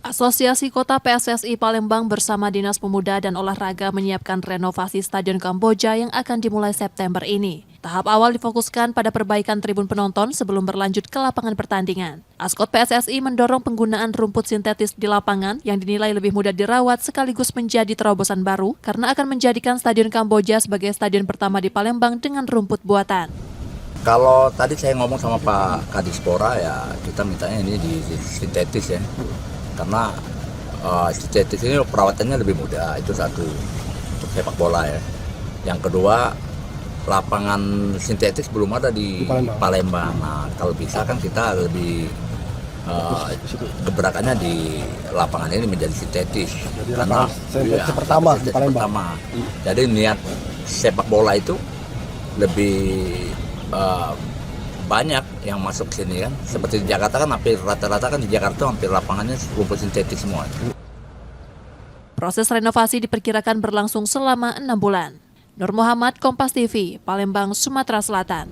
Asosiasi Kota PSSI Palembang bersama Dinas Pemuda dan Olahraga menyiapkan renovasi Stadion Kamboja yang akan dimulai September ini. Tahap awal difokuskan pada perbaikan tribun penonton sebelum berlanjut ke lapangan pertandingan. Askot PSSI mendorong penggunaan rumput sintetis di lapangan yang dinilai lebih mudah dirawat sekaligus menjadi terobosan baru karena akan menjadikan Stadion Kamboja sebagai stadion pertama di Palembang dengan rumput buatan. Kalau tadi saya ngomong sama Pak Kadispora ya kita mintanya ini di sintetis ya. Karena sintetis ini perawatannya lebih mudah, itu satu untuk sepak bola ya. Yang kedua, lapangan sintetis belum ada di Palembang. Nah, kalau bisa kan kita lebih gebrakannya di lapangan ini menjadi sintetis. Jadi karena sintetis pertama di Palembang. Jadi niat sepak bola itu lebih banyak yang masuk sini kan. Seperti di Jakarta kan hampir rata-rata kan di Jakarta hampir lapangannya rumput sintetis semua. Proses renovasi diperkirakan berlangsung selama 6 bulan. Nur Muhammad, Kompas TV, Palembang, Sumatera Selatan.